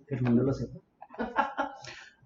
que el mundo lo sepa.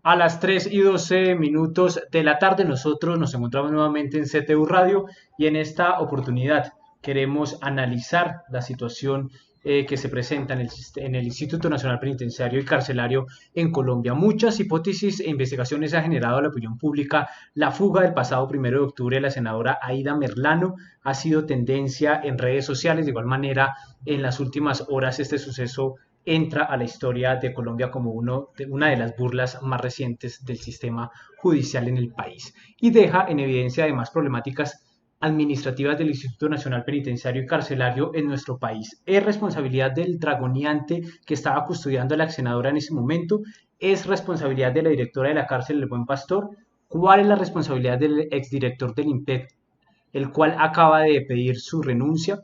A las 3:12 de la tarde nosotros nos encontramos nuevamente en CTU Radio y en esta oportunidad queremos analizar la situación que se presenta en el Instituto Nacional Penitenciario y Carcelario en Colombia. Muchas hipótesis e investigaciones ha generado a la opinión pública. La fuga del pasado 1 de octubre de la senadora Aida Merlano ha sido tendencia en redes sociales. De igual manera, en las últimas horas este suceso entra a la historia de Colombia como una de las burlas más recientes del sistema judicial en el país y deja en evidencia además problemáticas administrativas del Instituto Nacional Penitenciario y Carcelario en nuestro país. ¿Es responsabilidad del dragoniante que estaba custodiando a la ex senadora en ese momento? ¿Es responsabilidad de la directora de la cárcel, el Buen Pastor? ¿Cuál es la responsabilidad del exdirector del IMPEC, el cual acaba de pedir su renuncia?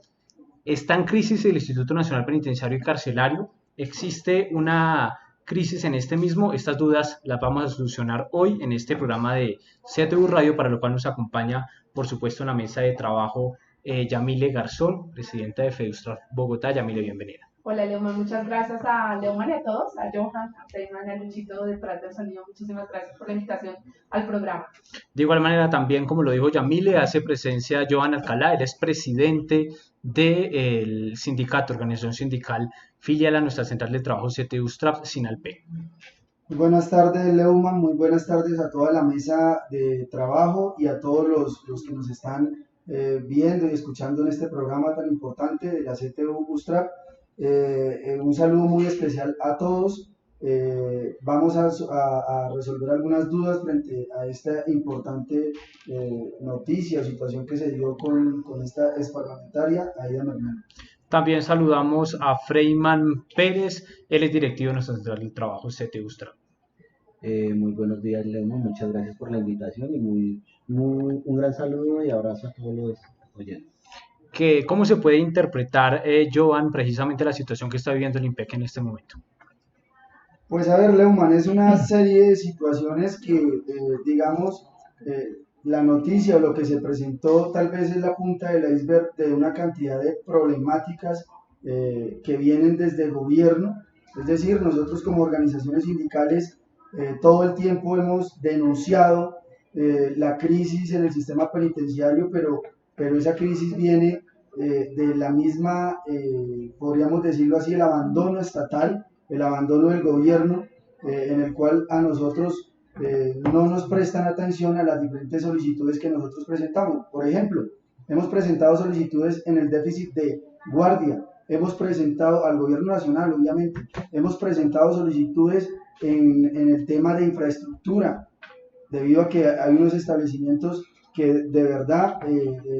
¿Está en crisis el Instituto Nacional Penitenciario y Carcelario? ¿Existe una crisis en este mismo? Estas dudas las vamos a solucionar hoy en este programa de CTU Radio, para lo cual nos acompaña, por supuesto, en la mesa de trabajo Yamile Garzón, presidenta de FEDUSTRAF Bogotá. Yamile, bienvenida. Hola, Leoman, muchas gracias a Leoman y a todos, a Johan, a Freyman, a Luchito detrás del sonido. Muchísimas gracias por la invitación al programa. De igual manera, también, como lo dijo Yamile, hace presencia Johan Alcalá. Él es presidente del sindicato, organización sindical filial a nuestra central de trabajo CTU-STRAF Sinalpe. Muy buenas tardes, Leuman, muy buenas tardes a toda la mesa de trabajo y a todos los que nos están viendo y escuchando en este programa tan importante de la CTU USTRAP. Un saludo muy especial a todos. Vamos a resolver algunas dudas frente a esta importante noticia o situación que se dio con esta exparlamentaria Aida Merlano. También saludamos a Freyman Pérez, él es directivo de nuestra central de trabajo CTU USTRAP. Muy buenos días, Leoman, muchas gracias por la invitación y un gran saludo y abrazo a todos los oyentes. ¿Cómo se puede interpretar, Joan, precisamente la situación que está viviendo el IMPEC en este momento? Pues a ver, Leuman, es una serie de situaciones que, digamos, la noticia o lo que se presentó tal vez es la punta del iceberg de una cantidad de problemáticas que vienen desde el gobierno. Es decir, nosotros como organizaciones sindicales todo el tiempo hemos denunciado la crisis en el sistema penitenciario, pero esa crisis viene de la misma, podríamos decirlo así, el abandono estatal, el abandono del gobierno, en el cual a nosotros no nos prestan atención a las diferentes solicitudes que nosotros presentamos. Por ejemplo, hemos presentado solicitudes en el déficit de guardia, hemos presentado al gobierno nacional, obviamente, hemos presentado solicitudes en el tema de infraestructura, debido a que hay unos establecimientos que de verdad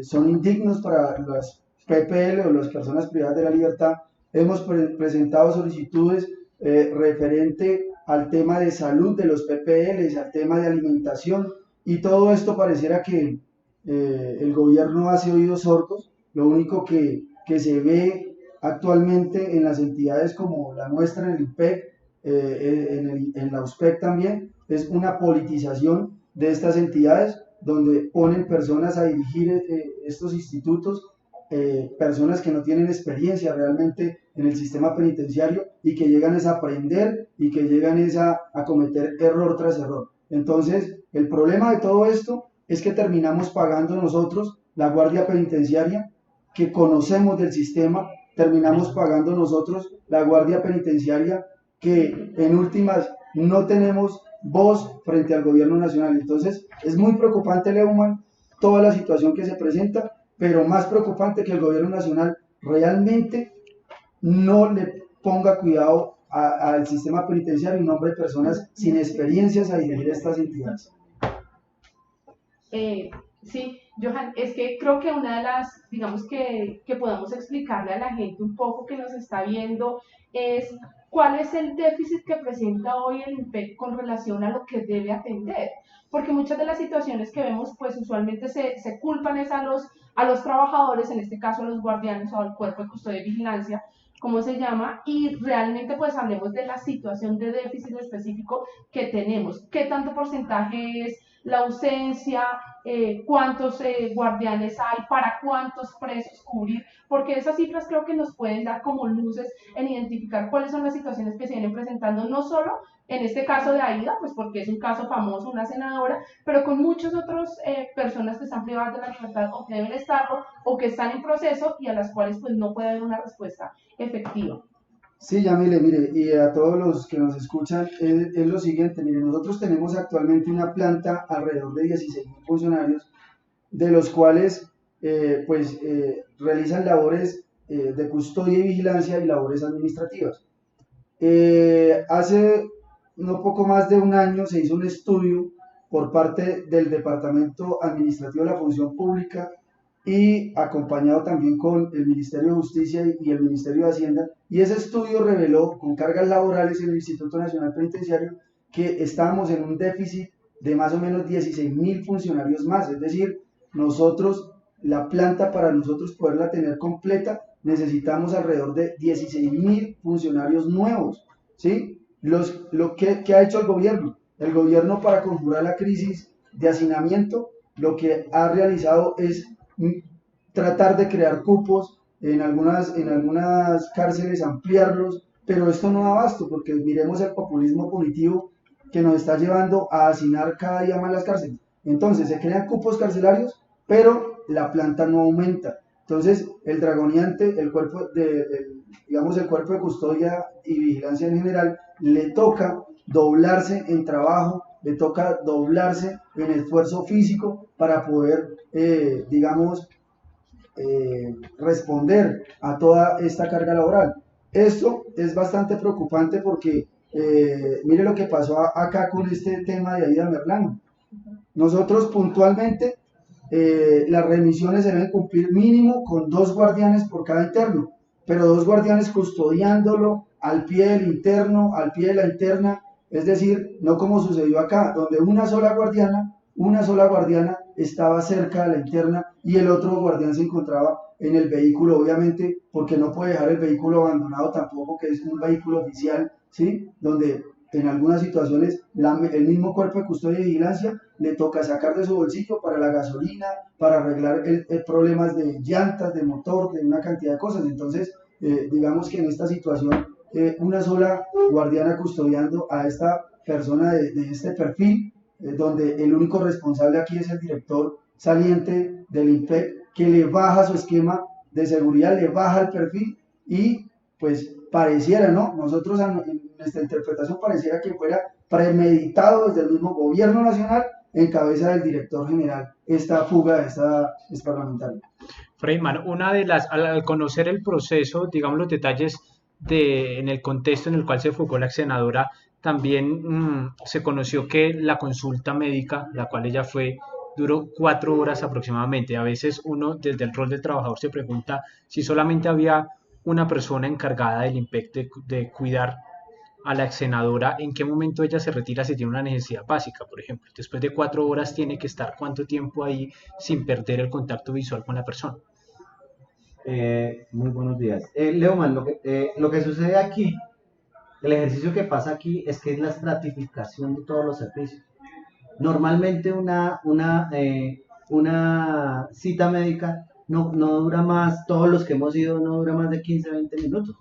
son indignos para las PPL o las personas privadas de la libertad. Hemos presentado solicitudes referente al tema de salud de los PPLs, al tema de alimentación, y todo esto pareciera que el gobierno hace oídos sordos. Lo único que se ve actualmente en las entidades como la nuestra, en el IMPEC, en la USPEC también, es una politización de estas entidades, donde ponen personas a dirigir estos institutos, personas que no tienen experiencia realmente en el sistema penitenciario y que llegan a aprender y que llegan a cometer error tras error. Entonces, el problema de todo esto es que terminamos pagando nosotros, la Guardia Penitenciaria, que conocemos del sistema, terminamos pagando nosotros la Guardia Penitenciaria, que en últimas no tenemos voz frente al gobierno nacional. Entonces, es muy preocupante, Leuman, toda la situación que se presenta, pero más preocupante que el gobierno nacional realmente no le ponga cuidado al sistema penitenciario y nombre personas sin experiencias a dirigir estas entidades. Sí, Johan, es que creo que una de las, digamos que podamos explicarle a la gente un poco que nos está viendo es cuál es el déficit que presenta hoy el IMPEC con relación a lo que debe atender, porque muchas de las situaciones que vemos pues usualmente se culpan es a los trabajadores, en este caso a los guardianes o al cuerpo de custodia y vigilancia, como se llama, y realmente pues hablemos de la situación de déficit específico que tenemos, qué tanto porcentaje es la ausencia, cuántos guardianes hay, para cuántos presos cubrir, porque esas cifras creo que nos pueden dar como luces en identificar cuáles son las situaciones que se vienen presentando, no solo en este caso de Aida, pues porque es un caso famoso, una senadora, pero con muchas otras personas que están privadas de la libertad o que deben estarlo o que están en proceso y a las cuales pues no puede haber una respuesta efectiva. Sí, Yamile, mire, y a todos los que nos escuchan, es lo siguiente, mire, nosotros tenemos actualmente una planta alrededor de 16.000 funcionarios, de los cuales realizan labores de custodia y vigilancia y labores administrativas. Hace no poco más de un año se hizo un estudio por parte del Departamento Administrativo de la Función Pública y acompañado también con el Ministerio de Justicia y el Ministerio de Hacienda, y ese estudio reveló con cargas laborales en el Instituto Nacional Penitenciario que estábamos en un déficit de más o menos 16.000 funcionarios más, es decir, nosotros, la planta para nosotros poderla tener completa, necesitamos alrededor de 16.000 funcionarios nuevos, ¿sí? ¿Qué ha hecho el gobierno? El gobierno, para conjurar la crisis de hacinamiento, lo que ha realizado es tratar de crear cupos en algunas cárceles, ampliarlos, pero esto no da abasto, porque miremos el populismo punitivo que nos está llevando a hacinar cada día más las cárceles. Entonces se crean cupos carcelarios, pero la planta no aumenta. Entonces el dragoniante, el cuerpo de custodia y vigilancia en general, le toca doblarse en trabajo, le toca doblarse en esfuerzo físico para poder, responder a toda esta carga laboral. Esto es bastante preocupante porque mire lo que pasó acá con este tema de Aida Merlano. Nosotros puntualmente las remisiones se deben cumplir mínimo con 2 guardianes por cada interno, pero 2 guardianes custodiándolo al pie del interno, al pie de la interna, es decir, no como sucedió acá, donde una sola guardiana estaba cerca de la interna y el otro guardián se encontraba en el vehículo, obviamente, porque no puede dejar el vehículo abandonado tampoco, que es un vehículo oficial, ¿sí? Donde en algunas situaciones el mismo cuerpo de custodia y vigilancia le toca sacar de su bolsillo para la gasolina, para arreglar problemas de llantas, de motor, de una cantidad de cosas. Entonces, digamos que en esta situación, una sola guardiana custodiando a esta persona de este perfil, donde el único responsable aquí es el director saliente del INPEC, que le baja su esquema de seguridad, le baja el perfil y pues pareciera, ¿no? Nosotros en nuestra interpretación pareciera que fuera premeditado desde el mismo gobierno nacional en cabeza del director general esta fuga de esta parlamentaria. Freyman, al conocer el proceso, digamos los detalles en el contexto en el cual se fugó la ex senadora, también se conoció que la consulta médica, la cual ella fue, duró 4 horas aproximadamente. A veces uno desde el rol del trabajador se pregunta si solamente había una persona encargada del INPEC de cuidar a la ex senadora, en qué momento ella se retira si tiene una necesidad básica, por ejemplo. Después de 4 horas tiene que estar cuánto tiempo ahí sin perder el contacto visual con la persona. Muy buenos días. Leoman, lo que sucede aquí, el ejercicio que pasa aquí es que es la estratificación de todos los servicios. Normalmente una cita médica no dura más, todos los que hemos ido no dura más de 15, 20 minutos.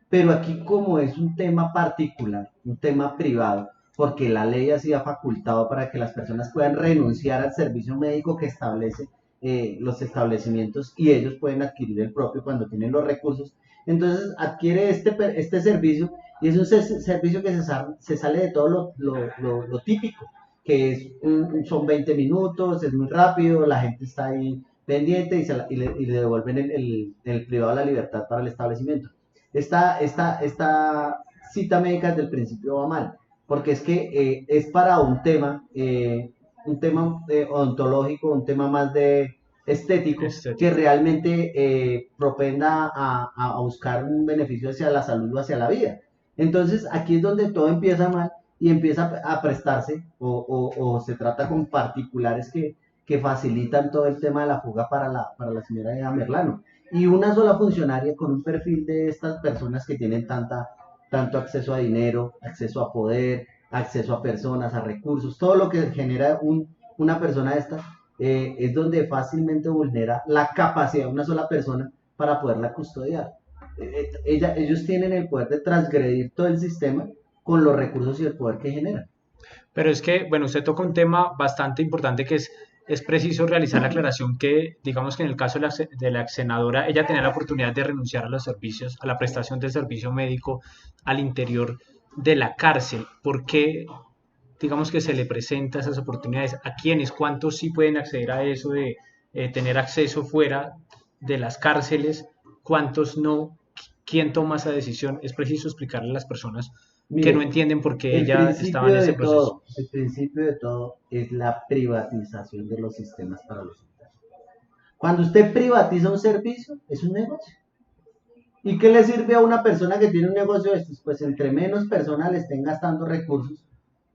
Pero aquí, como es un tema particular, un tema privado, porque la ley así ha facultado para que las personas puedan renunciar al servicio médico que establece los establecimientos, y ellos pueden adquirir el propio cuando tienen los recursos. Entonces adquiere este servicio, y es un servicio que se sale de todo lo típico, que son 20 minutos, es muy rápido, la gente está ahí pendiente y le devuelven el privado la libertad para el establecimiento. Esta cita médica desde el principio va mal, porque es que es para un tema odontológico, un tema más de estético, que realmente propenda a buscar un beneficio hacia la salud o hacia la vida. Entonces aquí es donde todo empieza mal y empieza a prestarse o se trata con particulares que facilitan todo el tema de la fuga para la señora Aida Merlano. Y una sola funcionaria con un perfil de estas personas que tienen tanto acceso a dinero, acceso a poder, acceso a personas, a recursos, todo lo que genera una persona de estas, es donde fácilmente vulnera la capacidad de una sola persona para poderla custodiar. Ellos tienen el poder de transgredir todo el sistema con los recursos y el poder que generan. Pero es que, bueno, usted toca un tema bastante importante que es preciso realizar la aclaración que, digamos que en el caso de la ex senadora, ella tenía la oportunidad de renunciar a los servicios, a la prestación de servicio médico al interior de la cárcel. ¿Por qué, digamos que se le presenta esas oportunidades? ¿A quiénes? ¿Cuántos sí pueden acceder a eso de tener acceso fuera de las cárceles? ¿Cuántos no? ¿Quién toma esa decisión? Es preciso explicarle a las personas que no Mire, entienden por qué ella estaba en ese proceso. el principio de todo es la privatización de los sistemas para los internos. Cuando usted privatiza un servicio, es un negocio. ¿Y qué le sirve a una persona que tiene un negocio de estos? Pues entre menos personas le estén gastando recursos,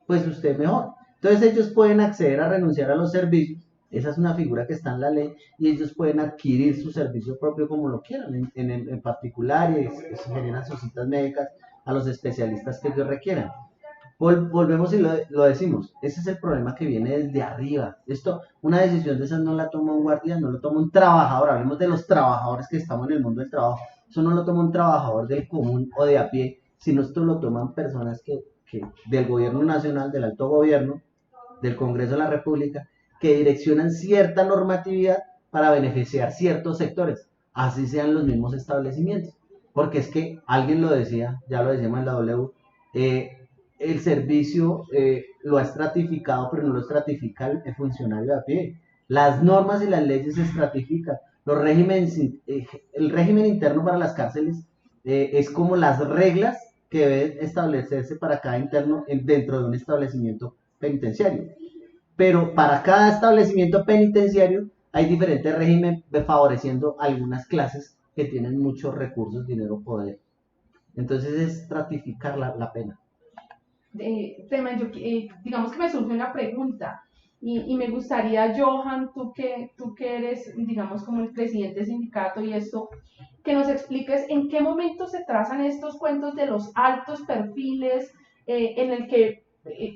pues usted mejor. Entonces ellos pueden acceder a renunciar a los servicios, esa es una figura que está en la ley, y ellos pueden adquirir su servicio propio como lo quieran, en particular, y se generan sus citas médicas a los especialistas que ellos requieran. Volvemos y lo decimos, ese es el problema que viene desde arriba. Esto, una decisión de esas no la toma un guardia, no lo toma un trabajador, hablemos de los trabajadores que estamos en el mundo del trabajo, eso no lo toma un trabajador del común o de a pie, sino esto lo toman personas que del gobierno nacional, del alto gobierno, del Congreso de la República, que direccionan cierta normatividad para beneficiar ciertos sectores, así sean los mismos establecimientos. Porque es que alguien lo decía, ya lo decíamos en la W, el servicio lo ha estratificado, pero no lo estratifica el funcionario de a pie. Las normas y las leyes se estratifican. Los regímenes, el régimen interno para las cárceles es como las reglas que deben establecerse para cada interno dentro de un establecimiento penitenciario. Pero para cada establecimiento penitenciario hay diferentes regímenes favoreciendo algunas clases que tienen muchos recursos, dinero, poder. Entonces es estratificar la pena. Digamos que me surge una pregunta y me gustaría, Johan, tú que eres, digamos, como el presidente del sindicato y esto, que nos expliques en qué momento se trazan estos cuentos de los altos perfiles en el que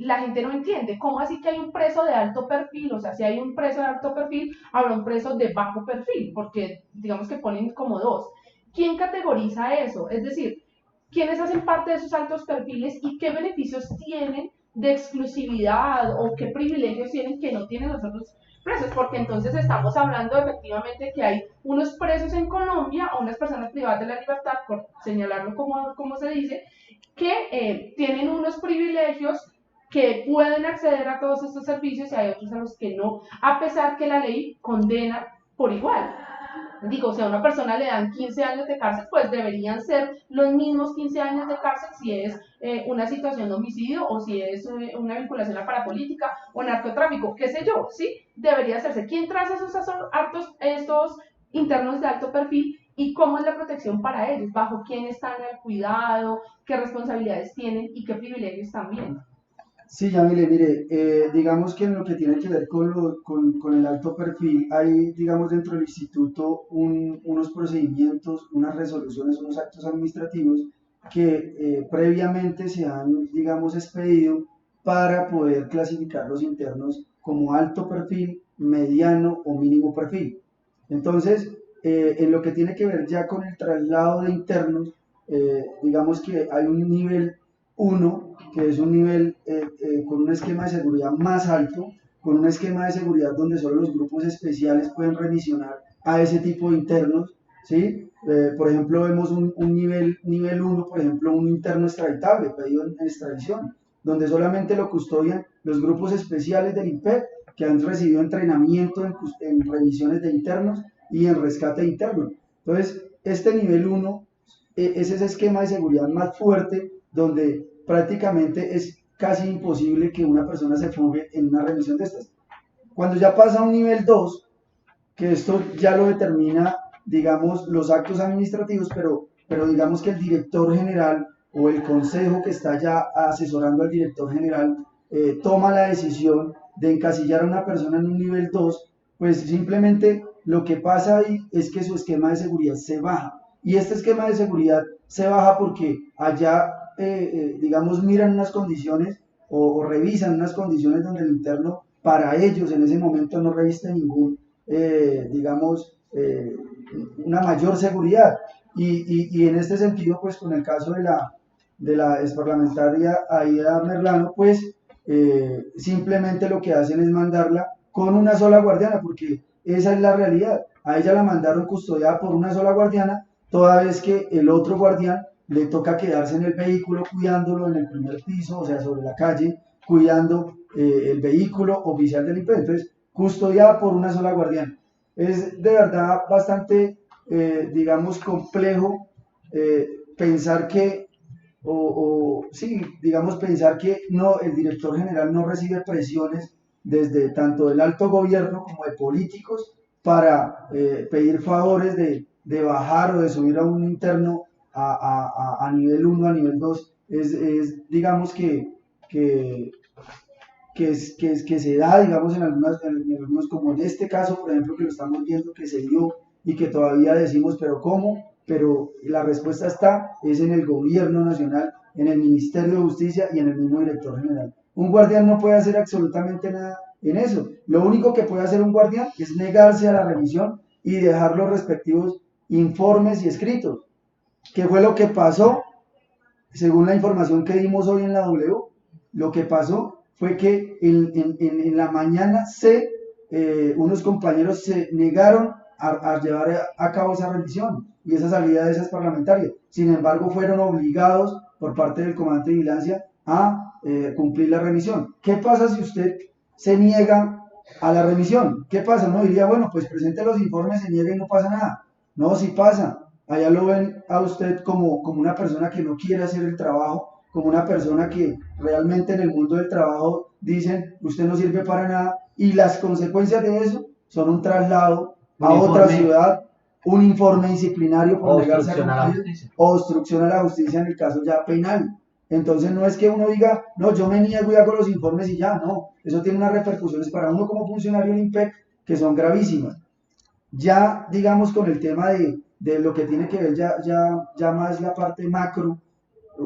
la gente no entiende. ¿Cómo así que hay un preso de alto perfil? O sea, si hay un preso de alto perfil, habrá un preso de bajo perfil, porque digamos que ponen como dos. ¿Quién categoriza eso? Es decir, quiénes hacen parte de esos altos perfiles y qué beneficios tienen de exclusividad o qué privilegios tienen que no tienen los otros presos, porque entonces estamos hablando efectivamente que hay unos presos en Colombia o unas personas privadas de la libertad, por señalarlo como se dice, que tienen unos privilegios que pueden acceder a todos estos servicios y hay otros a los que no, a pesar que la ley condena por igual. Digo, si a una persona le dan 15 años de cárcel, pues deberían ser los mismos 15 años de cárcel si es una situación de homicidio o si es una vinculación a parapolítica o narcotráfico, qué sé yo, ¿sí? Debería hacerse. ¿Quién traza estos internos de alto perfil y cómo es la protección para ellos? ¿Bajo quién están al cuidado? ¿Qué responsabilidades tienen y qué privilegios también? Sí, Yamile, mire, digamos que en lo que tiene que ver con el alto perfil, hay, digamos, dentro del instituto unos procedimientos, unas resoluciones, unos actos administrativos que previamente se han, digamos, expedido para poder clasificar los internos como alto perfil, mediano o mínimo perfil. Entonces, en lo que tiene que ver ya con el traslado de internos, digamos que hay un nivel 1 que es un nivel con un esquema de seguridad más alto, con un esquema de seguridad donde solo los grupos especiales pueden remisionar a ese tipo de internos, ¿sí? Por ejemplo, vemos un nivel 1, por ejemplo, un interno extraditable, pedido en extradición, donde solamente lo custodian los grupos especiales del IMPEC que han recibido entrenamiento en remisiones de internos y en rescate de internos. Entonces, este nivel 1 es ese esquema de seguridad más fuerte donde prácticamente es casi imposible que una persona se fugue en una remisión de estas. Cuando ya pasa a un nivel 2, que esto ya lo determina, digamos, los actos administrativos, pero digamos que el director general o el consejo que está ya asesorando al director general toma la decisión de encasillar a una persona en un nivel 2, pues simplemente lo que pasa ahí es que su esquema de seguridad se baja. Y este esquema de seguridad se baja porque allá digamos, miran unas condiciones o revisan unas condiciones donde el interno para ellos en ese momento no reviste ningún, digamos, una mayor seguridad. Y en este sentido, pues con el caso de la exparlamentaria Aida Merlano, pues simplemente lo que hacen es mandarla con una sola guardiana, porque esa es la realidad. A ella la mandaron custodiada por una sola guardiana, toda vez que el otro guardián le toca quedarse en el vehículo cuidándolo en el primer piso, o sea, sobre la calle, cuidando el vehículo oficial del INPE. Entonces, custodiada por una sola guardiana. Es de verdad bastante, digamos, complejo pensar que, sí, digamos, pensar que no, el director general no recibe presiones desde tanto del alto gobierno como de políticos para pedir favores de bajar o de subir a un interno a nivel 1, a nivel 2. Digamos que, que se da, digamos, en algunos, como en este caso, por ejemplo, que lo estamos viendo, que se dio y que todavía decimos, pero ¿cómo? Pero la respuesta es en el gobierno nacional, en el Ministerio de Justicia y en el mismo director general. Un guardián no puede hacer absolutamente nada en eso. Lo único que puede hacer un guardián es negarse a la revisión y dejar los respectivos informes y escritos. ¿Qué fue lo que pasó? Según la información que dimos hoy en la W, lo que pasó fue que en la mañana unos compañeros se negaron a llevar a cabo esa revisión y esa salida de esas parlamentarias. Sin embargo, fueron obligados por parte del comandante de vigilancia a cumplir la remisión. ¿Qué pasa si usted se niega a la remisión? ¿Qué pasa? Uno diría, bueno, pues presente los informes, se niega y no pasa nada. No, sí pasa. Allá lo ven a usted como una persona que no quiere hacer el trabajo, como una persona que realmente en el mundo del trabajo dicen, usted no sirve para nada, y las consecuencias de eso son un traslado a otra ciudad, un informe disciplinario por negarse a cumplir, o obstrucción a la justicia en el caso ya penal. Entonces no es que uno diga, no, yo me niego y hago los informes y ya, no, eso tiene unas repercusiones para uno como funcionario del INPEC que son gravísimas. Ya, digamos, con el tema de lo que tiene que ver ya más la parte macro,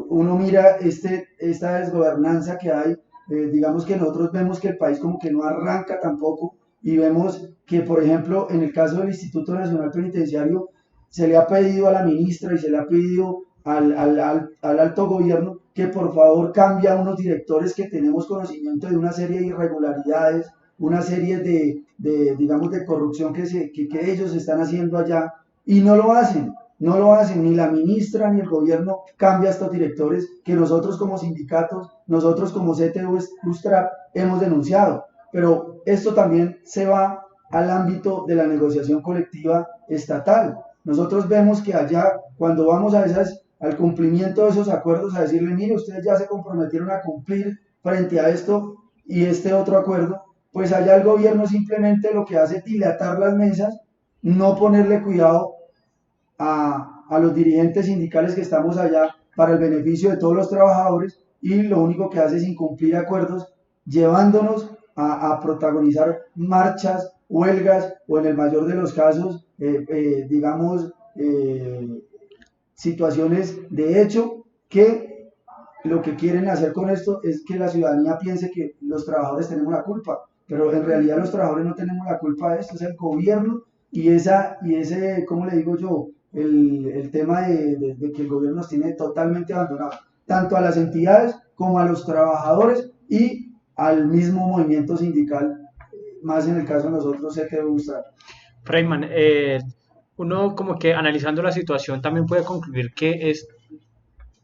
uno mira esta desgobernanza que hay, digamos que nosotros vemos que el país como que no arranca tampoco, y vemos que, por ejemplo, en el caso del Instituto Nacional Penitenciario, se le ha pedido a la ministra y se le ha pedido al alto gobierno que por favor cambie a unos directores que tenemos conocimiento de una serie de irregularidades, una serie digamos, de corrupción que ellos están haciendo allá, y no lo hacen, ni la ministra ni el gobierno cambia a estos directores que nosotros como sindicatos, nosotros como CTU Lustrap hemos denunciado. Pero esto también se va al ámbito de la negociación colectiva estatal. Nosotros vemos que allá, cuando vamos al cumplimiento de esos acuerdos, a decirle, mire, ustedes ya se comprometieron a cumplir frente a esto y este otro acuerdo, pues allá el gobierno simplemente lo que hace es dilatar las mesas, no ponerle cuidado a los dirigentes sindicales que estamos allá para el beneficio de todos los trabajadores, y lo único que hace es incumplir acuerdos, llevándonos a protagonizar marchas, huelgas o en el mayor de los casos, digamos, situaciones de hecho que lo que quieren hacer con esto es que la ciudadanía piense que los trabajadores tenemos la culpa, pero en realidad los trabajadores no tenemos la culpa de esto, es el gobierno y ese, ¿cómo le digo yo? El tema de que el gobierno nos tiene totalmente abandonados, tanto a las entidades como a los trabajadores y al mismo movimiento sindical, más en el caso de nosotros sé que debe gustar. Freyman, uno como que analizando la situación también puede concluir que es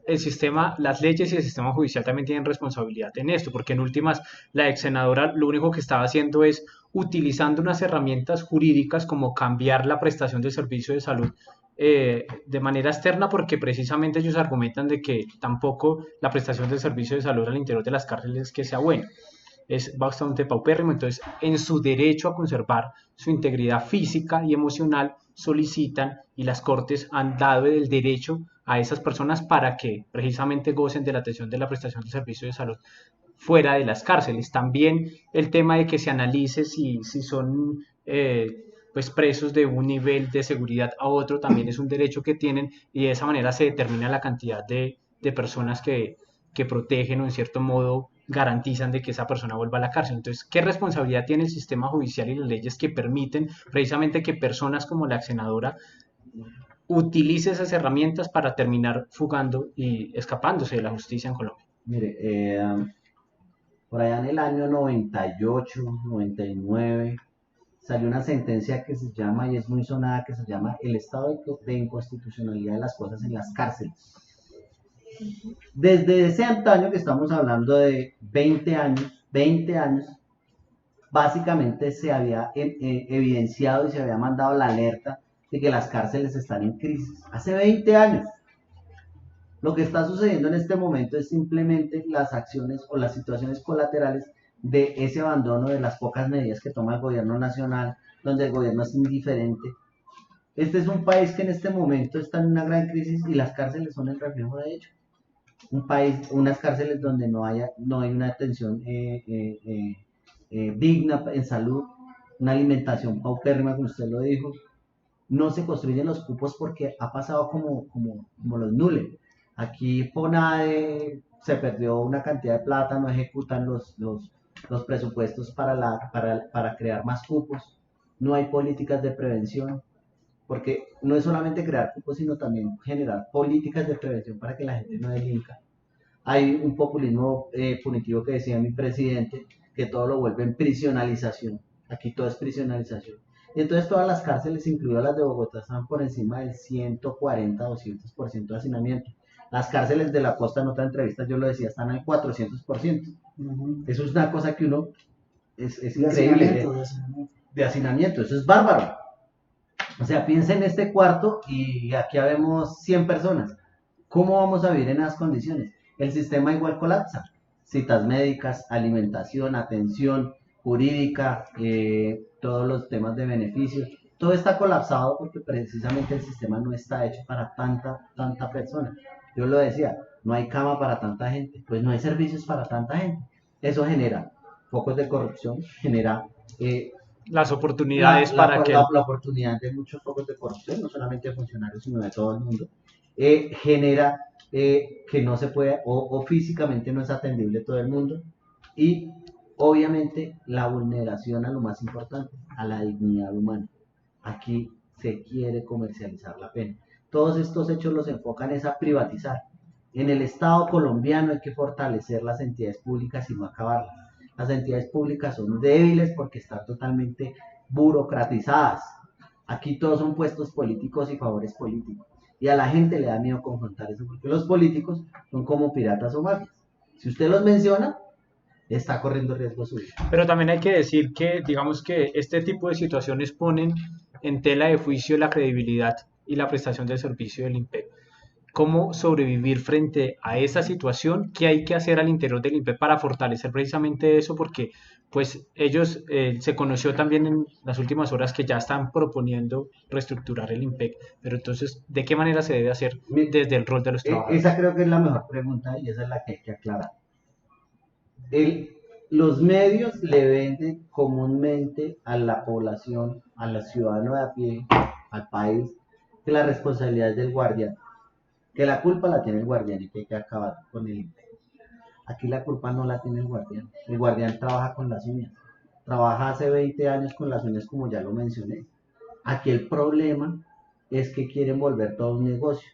el sistema, las leyes y el sistema judicial también tienen responsabilidad en esto, porque en últimas la ex senadora lo único que estaba haciendo es utilizando unas herramientas jurídicas como cambiar la prestación del servicio de salud de manera externa, porque precisamente ellos argumentan de que tampoco la prestación del servicio de salud al interior de las cárceles que sea buena, es bastante paupérrimo. Entonces en su derecho a conservar su integridad física y emocional solicitan, y las cortes han dado el derecho a esas personas para que precisamente gocen de la atención de la prestación de servicio de salud fuera de las cárceles. También el tema de que se analice si son pues presos de un nivel de seguridad a otro también es un derecho que tienen, y de esa manera se determina la cantidad de personas que protegen o en cierto modo garantizan de que esa persona vuelva a la cárcel. Entonces, ¿qué responsabilidad tiene el sistema judicial y las leyes que permiten precisamente que personas como la ex senadora utilice esas herramientas para terminar fugando y escapándose de la justicia en Colombia? Mire, por allá en el año 98, 99, salió una sentencia que se llama, y es muy sonada, que se llama el estado de inconstitucionalidad de las cosas en las cárceles. Desde ese antaño, que estamos hablando de 20 años, básicamente se había evidenciado y se había mandado la alerta de que las cárceles están en crisis. Hace 20 años. Lo que está sucediendo en este momento es simplemente las acciones o las situaciones colaterales de ese abandono de las pocas medidas que toma el gobierno nacional, donde el gobierno es indiferente. Este es un país que en este momento está en una gran crisis y las cárceles son el reflejo de ello. Un país, unas cárceles donde no hay una atención digna en salud, una alimentación paupérrima, como usted lo dijo. No se construyen los cupos porque ha pasado como los nules. Aquí FONADE se perdió una cantidad de plata, no ejecutan los presupuestos para crear más cupos, no hay políticas de prevención, porque no es solamente crear cupos, sino también generar políticas de prevención para que la gente no delinca. Hay un populismo punitivo que decía mi presidente, que todo lo vuelve en prisionalización. Aquí todo es prisionalización. Y entonces todas las cárceles, incluidas las de Bogotá, están por encima del 140-200% de hacinamiento. Las cárceles de la costa, en otra entrevista yo lo decía, están al 400%. Eso es una cosa que uno es increíble. De hacinamiento, eso es bárbaro. O sea, piensen en este cuarto y aquí habemos 100 personas. ¿Cómo vamos a vivir en esas condiciones? El sistema igual colapsa. Citas médicas, alimentación, atención jurídica, todos los temas de beneficios. Todo está colapsado porque precisamente el sistema no está hecho para tanta persona. Yo lo decía, no hay cama para tanta gente, pues no hay servicios para tanta gente. Eso genera focos de corrupción, genera las oportunidades para que... La oportunidad de muchos focos de corrupción, no solamente de funcionarios, sino de todo el mundo. Genera que no se puede, o físicamente no es atendible todo el mundo, y obviamente la vulneración a lo más importante, a la dignidad humana. Aquí se quiere comercializar la pena. Todos estos hechos los enfocan es a privatizar. En el Estado colombiano hay que fortalecer las entidades públicas y no acabarlas. Las entidades públicas son débiles porque están totalmente burocratizadas. Aquí todos son puestos políticos y favores políticos. Y a la gente le da miedo confrontar eso porque los políticos son como piratas o mafias. Si usted los menciona, está corriendo riesgo suyo. Pero también hay que decir que, digamos que este tipo de situaciones ponen en tela de juicio la credibilidad y la prestación del servicio del INPEC. ¿Cómo sobrevivir frente a esa situación? ¿Qué hay que hacer al interior del INPEC para fortalecer precisamente eso? Porque pues ellos, se conoció también en las últimas horas que ya están proponiendo reestructurar el INPEC, pero entonces, ¿de qué manera se debe hacer desde el rol de los trabajadores? Esa creo que es la mejor pregunta y esa es la que hay que aclarar. Los medios le venden comúnmente a la población, a la ciudadano de a pie, al país, que la responsabilidad es del guardián, que la culpa la tiene el guardián y que hay que acabar con el INPEC. Aquí la culpa no la tiene el guardián trabaja con las uñas, trabaja hace 20 años con las uñas como ya lo mencioné. Aquí el problema es que quieren volver todo un negocio.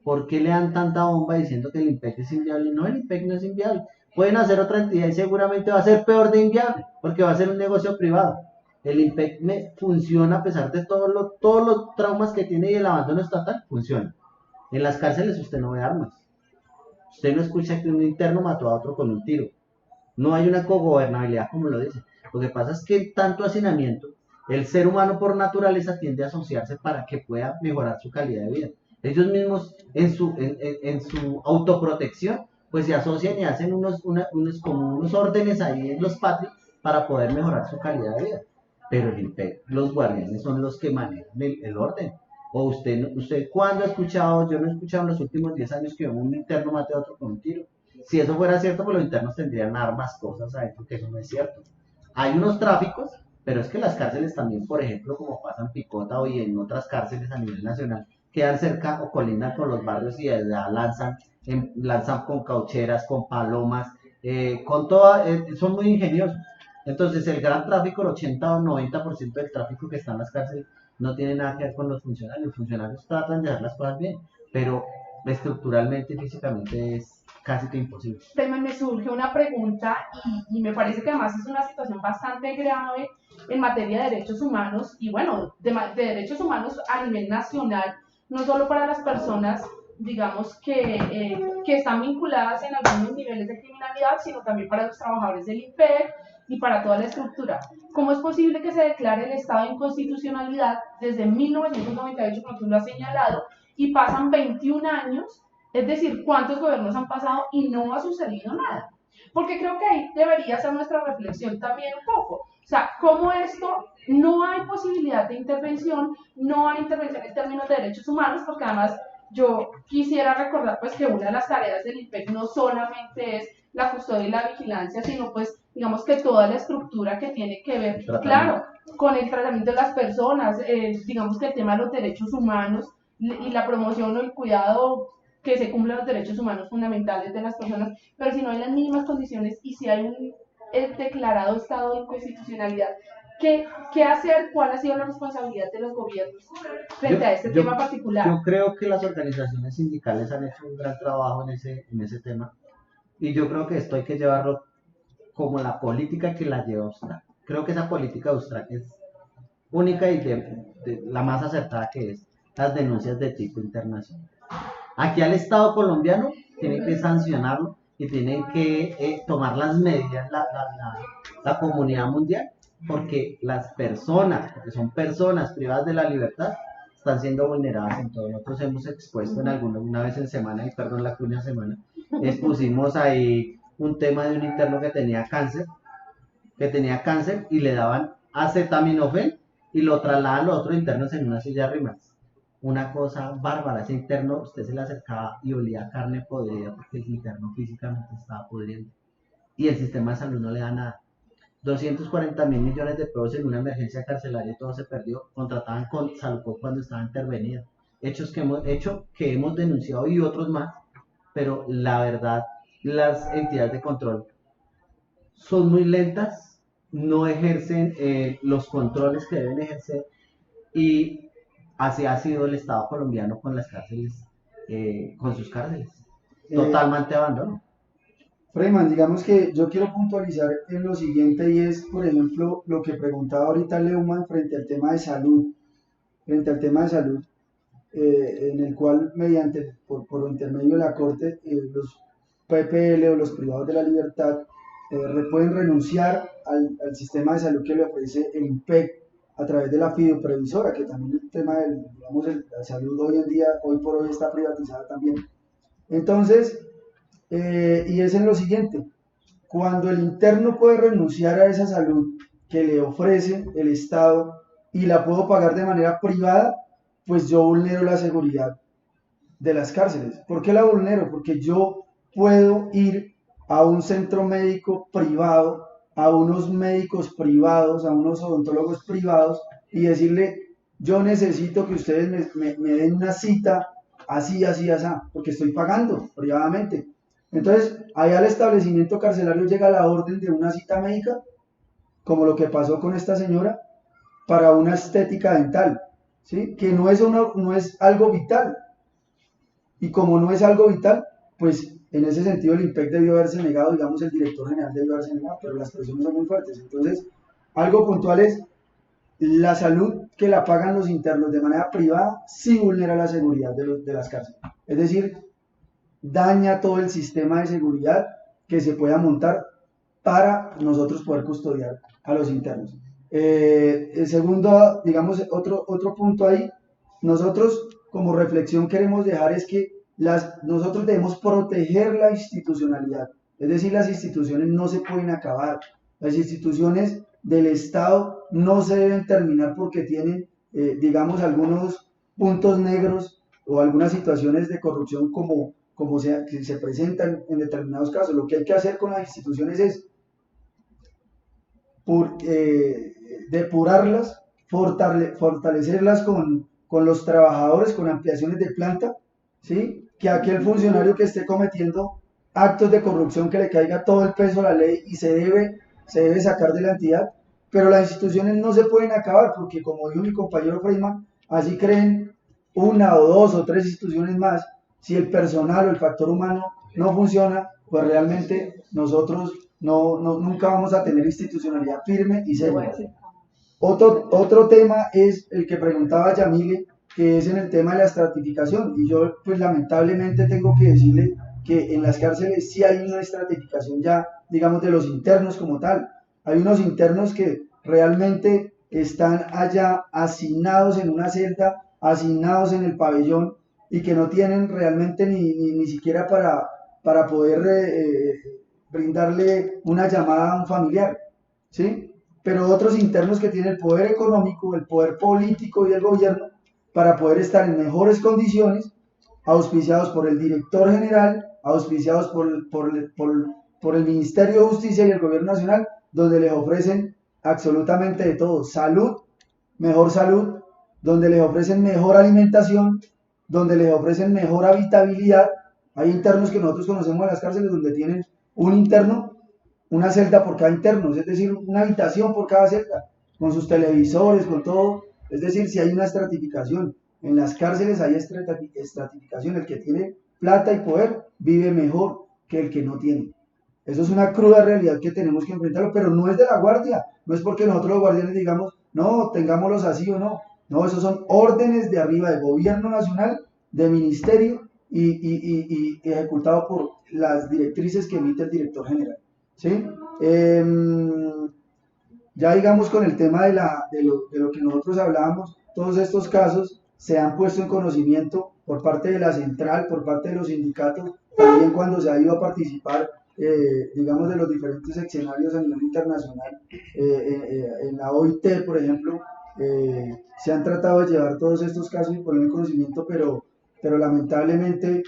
¿Por qué le dan tanta bomba diciendo que el INPEC es inviable? No, el INPEC no es inviable. Pueden hacer otra entidad y seguramente va a ser peor de inviable, porque va a ser un negocio privado. El INPEC funciona a pesar de todos los traumas que tiene y el abandono estatal, funciona. En las cárceles usted no ve armas. Usted no escucha que un interno mató a otro con un tiro. No hay una cogobernabilidad como lo dice. Lo que pasa es que tanto hacinamiento, el ser humano por naturaleza tiende a asociarse para que pueda mejorar su calidad de vida. Ellos mismos en su autoprotección pues se asocian y hacen unos órdenes ahí en los patios para poder mejorar su calidad de vida. Pero el INPEC, los guardianes son los que manejan el orden. O usted ¿cuándo ha escuchado? Yo no he escuchado en los últimos 10 años que un interno mate a otro con un tiro. Si eso fuera cierto, pues los internos tendrían armas, cosas adentro, que eso no es cierto. Hay unos tráficos, pero es que las cárceles también, por ejemplo, como pasa en Picota o y en otras cárceles a nivel nacional, quedan cerca o colindan con los barrios y desde allá lanzan con caucheras, con palomas, son muy ingeniosos. Entonces, el gran tráfico, el 80 o 90% del tráfico que está en las cárceles, no tiene nada que ver con los funcionarios. Los funcionarios tratan de hacer las cosas bien, pero estructuralmente y físicamente es casi que imposible. Me surge una pregunta y me parece que además es una situación bastante grave en materia de derechos humanos y bueno, de derechos humanos a nivel nacional, no solo para las personas, digamos, que están vinculadas en algunos niveles de criminalidad, sino también para los trabajadores del IMPEC y para toda la estructura. ¿Cómo es posible que se declare el estado de inconstitucionalidad desde 1998, como tú lo has señalado, y pasan 21 años? Es decir, ¿cuántos gobiernos han pasado y no ha sucedido nada? Porque creo que ahí debería ser nuestra reflexión también un poco. O sea, ¿cómo esto no hay posibilidad de intervención, no hay intervención en términos de derechos humanos? Porque además yo quisiera recordar pues que una de las tareas del IMPEC no solamente es la custodia y la vigilancia, sino pues digamos que toda la estructura que tiene que ver, claro, con el tratamiento de las personas, digamos que el tema de los derechos humanos y la promoción o el cuidado que se cumplan los derechos humanos fundamentales de las personas, pero si no hay las mínimas condiciones y si hay un declarado estado de inconstitucionalidad, ¿qué hacer? ¿Cuál ha sido la responsabilidad de los gobiernos frente a este tema particular? Yo creo que las organizaciones sindicales han hecho un gran trabajo en ese tema y yo creo que esto hay que llevarlo como la política que la lleva Austral. Creo que esa política de Austral es única y de la más acertada, que es las denuncias de tipo internacional. Aquí al Estado colombiano tiene que sancionarlo y tiene que tomar las medidas la comunidad mundial, porque las personas, porque son personas privadas de la libertad, están siendo vulneradas en todo. Nosotros hemos expuesto una vez en semana, y perdón la cuña semana, expusimos ahí un tema de un interno que tenía cáncer y le daban acetaminofén y lo trasladaban los otros internos en una silla de rimas. Una cosa bárbara, ese interno, usted se le acercaba y olía a carne podrida porque el interno físicamente estaba podriendo. Y el sistema de salud no le da nada. 240.000 millones de pesos en una emergencia carcelaria y todo se perdió. Contrataban con Salud cuando estaba intervenida. Hechos que hemos denunciado y otros más, pero la verdad, las entidades de control son muy lentas, no ejercen los controles que deben ejercer y así ha sido el Estado colombiano con las cárceles, con sus cárceles. Totalmente abandono. Freyman, digamos que yo quiero puntualizar en lo siguiente y es, por ejemplo, lo que preguntaba ahorita Leumann frente al tema de salud, en el cual por intermedio de la Corte, los PPL o los privados de la libertad pueden renunciar al sistema de salud que le ofrece el IMPEC a través de la fideoprevisora, que también el tema de la salud hoy en día, hoy por hoy está privatizada también. Entonces, y es en lo siguiente, cuando el interno puede renunciar a esa salud que le ofrece el Estado y la puedo pagar de manera privada, pues yo vulnero la seguridad de las cárceles. ¿Por qué la vulnero? Porque yo puedo ir a un centro médico privado, a unos médicos privados, a unos odontólogos privados y decirle, yo necesito que ustedes me den una cita así, porque estoy pagando privadamente. Entonces, allá al establecimiento carcelario llega la orden de una cita médica, como lo que pasó con esta señora, para una estética dental, ¿sí? Que no es algo vital. Y como no es algo vital, pues en ese sentido el IMPEC debió haberse negado, digamos el director general debió haberse negado, pero las presiones son muy fuertes. Entonces, algo puntual es, la salud que la pagan los internos de manera privada sí vulnera la seguridad de las cárceles. Es decir, daña todo el sistema de seguridad que se pueda montar para nosotros poder custodiar a los internos. El segundo, digamos, otro punto ahí, nosotros como reflexión queremos dejar es que nosotros debemos proteger la institucionalidad, es decir, las instituciones no se pueden acabar, las instituciones del Estado no se deben terminar porque tienen, digamos, algunos puntos negros o algunas situaciones de corrupción que se presentan en determinados casos. Lo que hay que hacer con las instituciones es depurarlas, fortalecerlas con los trabajadores, con ampliaciones de planta, ¿sí? Que aquel funcionario que esté cometiendo actos de corrupción que le caiga todo el peso a la ley y se debe sacar de la entidad, pero las instituciones no se pueden acabar porque, como dijo mi compañero Freeman, así creen una o dos o tres instituciones más. Si el personal o el factor humano no funciona, pues realmente nosotros nunca vamos a tener institucionalidad firme y seria. Otro tema es el que preguntaba Yamile, que es en el tema de la estratificación, y yo pues lamentablemente tengo que decirle que en las cárceles sí hay una estratificación ya, digamos, de los internos como tal. Hay unos internos que realmente están allá asignados en una celda, asignados en el pabellón, y que no tienen realmente ni siquiera para poder brindarle una llamada a un familiar, ¿sí? Pero otros internos que tienen el poder económico, el poder político y el gobierno para poder estar en mejores condiciones, auspiciados por el director general, auspiciados por el Ministerio de Justicia y el Gobierno Nacional, donde les ofrecen absolutamente de todo: salud, donde les ofrecen mejor alimentación, donde les ofrecen mejor habitabilidad. Hay internos que nosotros conocemos en las cárceles donde tienen un interno, una celda por cada interno, es decir, una habitación por cada celda, con sus televisores, con todo. Es decir, si hay una estratificación. En las cárceles hay estratificación. El que tiene plata y poder vive mejor que el que no tiene. Eso es una cruda realidad que tenemos que enfrentarlo, pero no es de la guardia, no es porque nosotros los guardianes digamos, no, tengámoslos así o no. No, esos son órdenes de arriba, de gobierno nacional, de ministerio y ejecutado por las directrices que emite el director general. ¿Sí? Ya digamos con el tema de lo que nosotros hablábamos, todos estos casos se han puesto en conocimiento por parte de la central, por parte de los sindicatos, también cuando se ha ido a participar, digamos, de los diferentes escenarios a nivel internacional. En la OIT, por ejemplo, se han tratado de llevar todos estos casos y poner en conocimiento, pero lamentablemente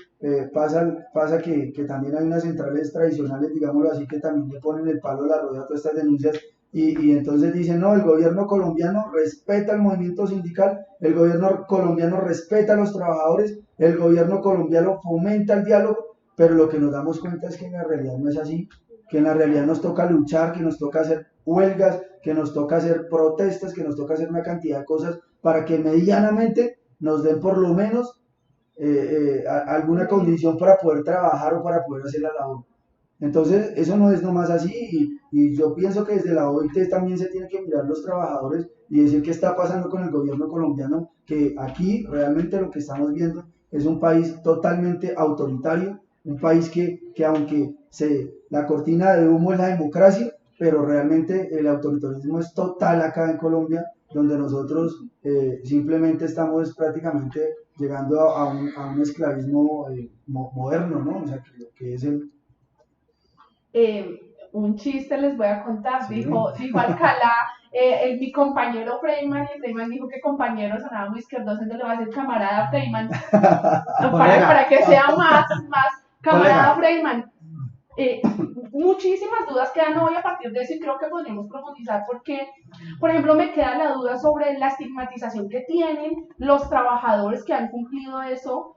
pasa que también hay unas centrales tradicionales, digámoslo así, que también le ponen el palo a la rueda a todas estas denuncias y entonces dicen, no, el gobierno colombiano respeta el movimiento sindical, el gobierno colombiano respeta a los trabajadores, el gobierno colombiano fomenta el diálogo, pero lo que nos damos cuenta es que en la realidad no es así, que en la realidad nos toca luchar, que nos toca hacer huelgas, que nos toca hacer protestas, que nos toca hacer una cantidad de cosas para que medianamente nos den por lo menos alguna condición para poder trabajar o para poder hacer la labor. Entonces, eso no es nomás así y yo pienso que desde la OIT también se tiene que mirar los trabajadores y decir qué está pasando con el gobierno colombiano, que aquí realmente lo que estamos viendo es un país totalmente autoritario, un país que aunque la cortina de humo es la democracia, pero realmente el autoritarismo es total acá en Colombia, donde nosotros simplemente estamos prácticamente llegando a un esclavismo moderno, ¿no? O sea, que es el... Un chiste les voy a contar, Sí. dijo Alcalá, mi compañero Freyman, y Freyman dijo que compañero sonaba muy izquierdoso, entonces le va a decir camarada Freyman, para que sea más camarada Freyman. Muchísimas dudas quedan hoy a partir de eso y creo que podríamos profundizar porque, por ejemplo, me queda la duda sobre la estigmatización que tienen los trabajadores que han cumplido eso,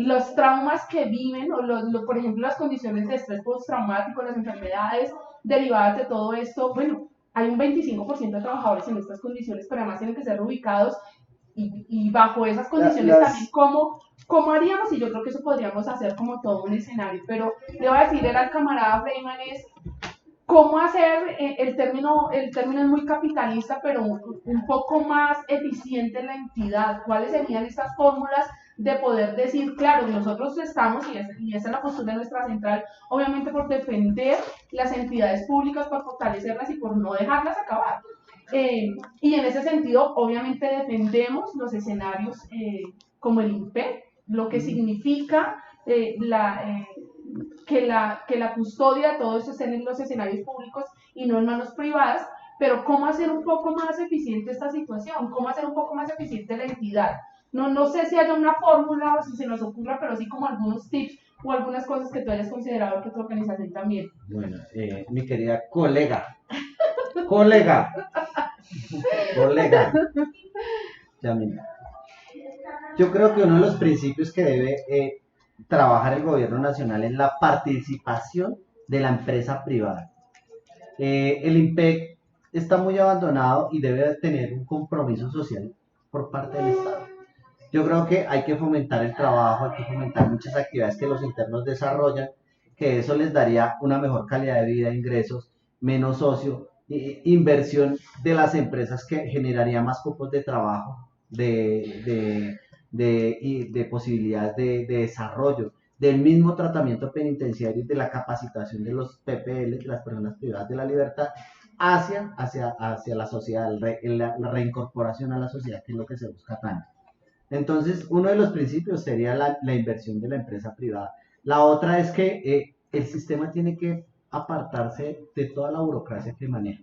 los traumas que viven o por ejemplo las condiciones de estrés postraumático, las enfermedades derivadas de todo esto. Bueno, hay un 25% de trabajadores en estas condiciones, pero además tienen que ser ubicados y bajo esas condiciones también ¿cómo haríamos? Y yo creo que eso podríamos hacer como todo un escenario, pero le voy a decir al camarada Freyman es cómo hacer, el término es muy capitalista, pero un poco más eficiente en la entidad. ¿Cuáles serían estas fórmulas de poder decir, claro, nosotros estamos, y esa es la postura de nuestra central, obviamente por defender las entidades públicas, por fortalecerlas y por no dejarlas acabar? Y en ese sentido, obviamente defendemos los escenarios como el INPE, lo que significa que la custodia de todo eso esté en los escenarios públicos y no en manos privadas, pero cómo hacer un poco más eficiente esta situación, cómo hacer un poco más eficiente la entidad. No sé si haya una fórmula o si se nos ocurra, pero sí como algunos tips o algunas cosas que tú hayas considerado que tu organización también. Bueno, mi querida colega, Yamina. Yo creo que uno de los principios que debe trabajar el gobierno nacional en la participación de la empresa privada. El IMPEC está muy abandonado y debe tener un compromiso social por parte del Estado. Yo creo que hay que fomentar el trabajo, hay que fomentar muchas actividades que los internos desarrollan, que eso les daría una mejor calidad de vida, ingresos, menos ocio, inversión de las empresas que generaría más cupos de trabajo, de posibilidades de desarrollo, del mismo tratamiento penitenciario y de la capacitación de los PPL, de las personas privadas de la libertad, hacia la sociedad, la reincorporación a la sociedad, que es lo que se busca tanto. Entonces, uno de los principios sería la inversión de la empresa privada. La otra es que el sistema tiene que apartarse de toda la burocracia que maneja.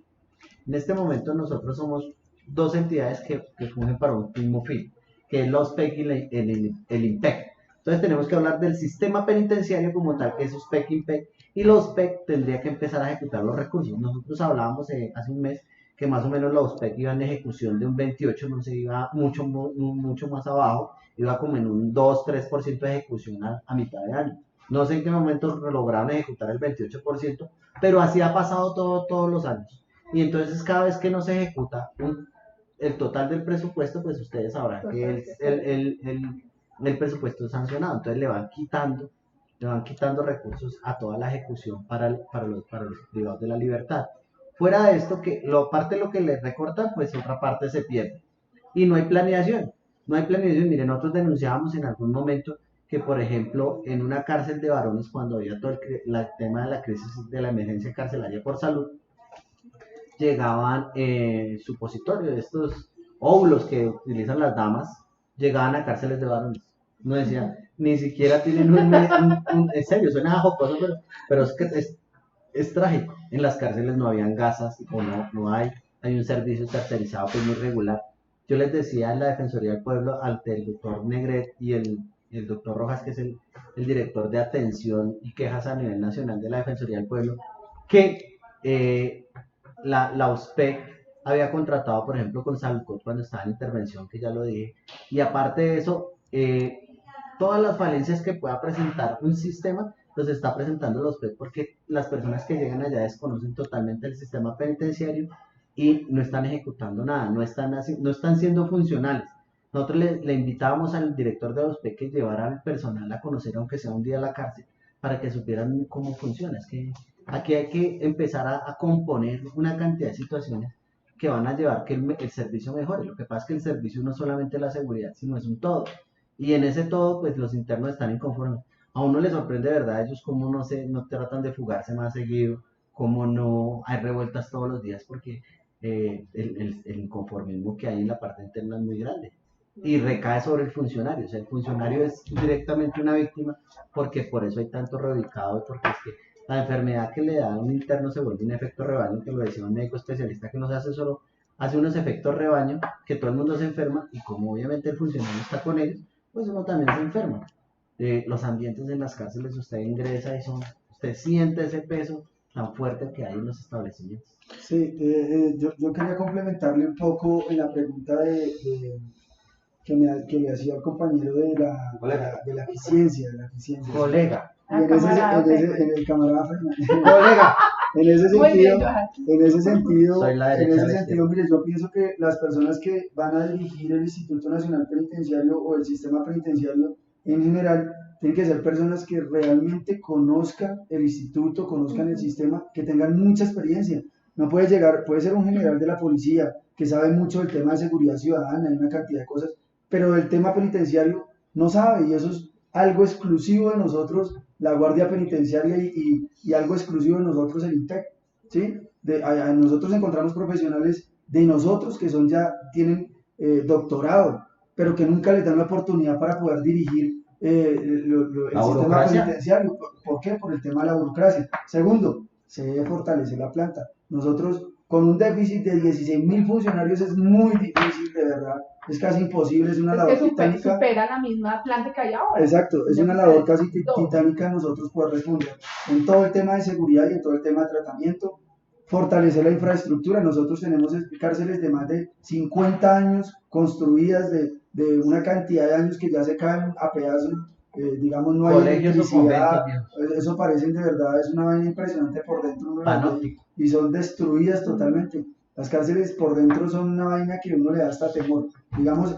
En este momento nosotros somos dos entidades que fungen para un mismo fin, que es la OSPEC y el IMPEC. Entonces tenemos que hablar del sistema penitenciario como tal, que es OSPEC y IMPEC, y la OSPEC tendría que empezar a ejecutar los recursos. Nosotros hablábamos hace un mes que más o menos la OSPEC iba en ejecución de un 28, no se iba mucho más abajo, iba como en un 2-3% de ejecución a mitad de año. No sé en qué momento lograron ejecutar el 28%, pero así ha pasado todos los años. Y entonces cada vez que no se ejecuta el total del presupuesto, pues ustedes sabrán que el presupuesto es sancionado, entonces le van quitando recursos a toda la ejecución para los privados de la libertad. Fuera de esto, parte de lo que les recortan, pues otra parte se pierde. Y no hay planeación. Miren, nosotros denunciábamos en algún momento que, por ejemplo, en una cárcel de varones, cuando había todo el tema de la crisis de la emergencia carcelaria por salud, llegaban supositorios, estos óvulos que utilizan las damas, llegaban a cárceles de varones. No decían, ni siquiera tienen en serio, suena jocoso, pero es que es trágico. En las cárceles no habían gasas, o no hay un servicio tercerizado pues muy regular. Yo les decía en la Defensoría del Pueblo, ante el doctor Negret y el doctor Rojas, que es el director de atención y quejas a nivel nacional de la Defensoría del Pueblo, que la OSPEC había contratado, por ejemplo, con Salud cuando estaba en intervención, que ya lo dije, y aparte de eso, todas las falencias que pueda presentar un sistema, los está presentando la OSPEC, porque las personas que llegan allá desconocen totalmente el sistema penitenciario y no están ejecutando nada, no están siendo funcionales. Nosotros le invitábamos al director de la OSPEC que llevara al personal a conocer, aunque sea un día, la cárcel, para que supieran cómo funciona. Es que aquí hay que empezar a componer una cantidad de situaciones que van a llevar que el servicio mejore. Lo que pasa es que el servicio no es solamente la seguridad, sino es un todo. Y en ese todo, pues los internos están inconformes. A uno les sorprende, de verdad, ellos cómo no tratan de fugarse más seguido, cómo no hay revueltas todos los días, porque el inconformismo que hay en la parte interna es muy grande. Y recae sobre el funcionario. O sea, el funcionario es directamente una víctima, porque por eso hay tanto reubicado, porque es que la enfermedad que le da a un interno se vuelve un efecto rebaño, que lo decía un médico especialista, que no se hace unos efectos rebaño, que todo el mundo se enferma, y como obviamente el funcionario está con ellos, pues uno también se enferma. Los ambientes en las cárceles, usted ingresa y usted siente ese peso tan fuerte que hay en los establecimientos. Sí, yo quería complementarle un poco en la pregunta que le hacía el compañero de la eficiencia. Colega. Y en el camarada Fernández. Colega. En ese Muy bien, sentido, Johan. en ese sentido, mire, yo pienso que las personas que van a dirigir el Instituto Nacional Penitenciario o el sistema penitenciario en general, tienen que ser personas que realmente conozcan el instituto, conozcan el sistema, que tengan mucha experiencia. No puede ser un general de la policía que sabe mucho del tema de seguridad ciudadana y una cantidad de cosas, pero del tema penitenciario no sabe, y eso es algo exclusivo de nosotros, la Guardia Penitenciaria, y algo exclusivo de nosotros, el INPEC, ¿sí? Nosotros encontramos profesionales de nosotros que tienen doctorado, pero que nunca les dan la oportunidad para poder dirigir el sistema penitenciario. ¿Por qué? Por el tema de la burocracia. Segundo, se debe fortalecer la planta. Nosotros, con un déficit de 16.000 funcionarios, es muy difícil, de verdad, es casi imposible, es una labor titánica. Supera la misma planta que hay ahora. Exacto, es una labor casi titánica nosotros poder responder en todo el tema de seguridad y en todo el tema de tratamiento, fortalecer la infraestructura. Nosotros tenemos cárceles de más de 50 años construidas, de una cantidad de años que ya se caen a pedazos digamos, no hay Colegios o electricidad, conventos, viejos. eso parecen de verdad, es una vaina impresionante por dentro, uno las ve Panóptico. y son destruidas totalmente. Las cárceles por dentro son una vaina que uno le da hasta temor. Digamos,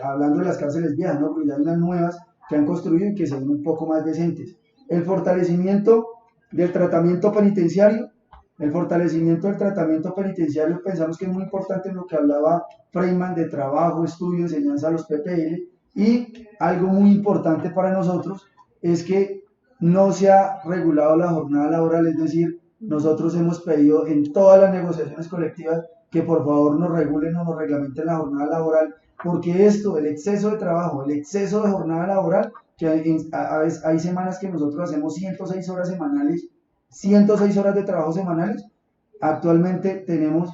hablando de las cárceles viejas, ¿no? Porque ya hay unas nuevas que han construido y que se ven un poco más decentes. El fortalecimiento del tratamiento penitenciario. El fortalecimiento del tratamiento penitenciario pensamos que es muy importante en lo que hablaba Freyman de trabajo, estudio, enseñanza a los PPL, y algo muy importante para nosotros es que no se ha regulado la jornada laboral, es decir, nosotros hemos pedido en todas las negociaciones colectivas que por favor nos regulen o nos reglamenten la jornada laboral, porque esto, el exceso de trabajo, el exceso de jornada laboral, que a veces hay semanas que nosotros hacemos 106 horas semanales, 106 horas de trabajo semanales. Actualmente tenemos,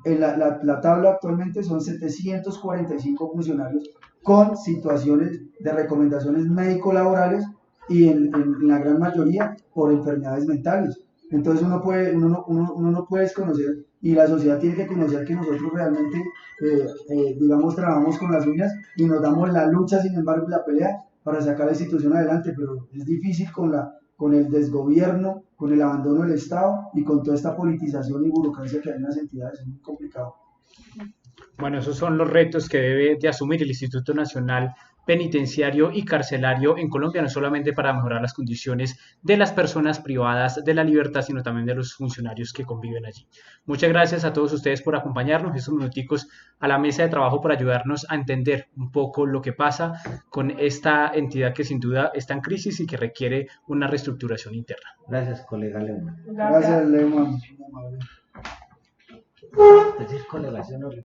la tabla actualmente son 745 funcionarios con situaciones de recomendaciones médico-laborales y en la gran mayoría por enfermedades mentales. Entonces uno no puede desconocer, y la sociedad tiene que conocer, que nosotros realmente, digamos, trabajamos con las uñas y nos damos la lucha, sin embargo, la pelea para sacar la institución adelante, pero es difícil con el desgobierno, con el abandono del Estado y con toda esta politización y burocracia que hay en las entidades. Es muy complicado. Bueno, esos son los retos que debe de asumir el Instituto Nacional Penitenciario y Carcelario en Colombia, no solamente para mejorar las condiciones de las personas privadas de la libertad, sino también de los funcionarios que conviven allí. Muchas gracias a todos ustedes por acompañarnos estos minuticos a la mesa de trabajo para ayudarnos a entender un poco lo que pasa con esta entidad que sin duda está en crisis y que requiere una reestructuración interna. Gracias, colega León. Gracias, Lema. Decir colega, ¿sí o no?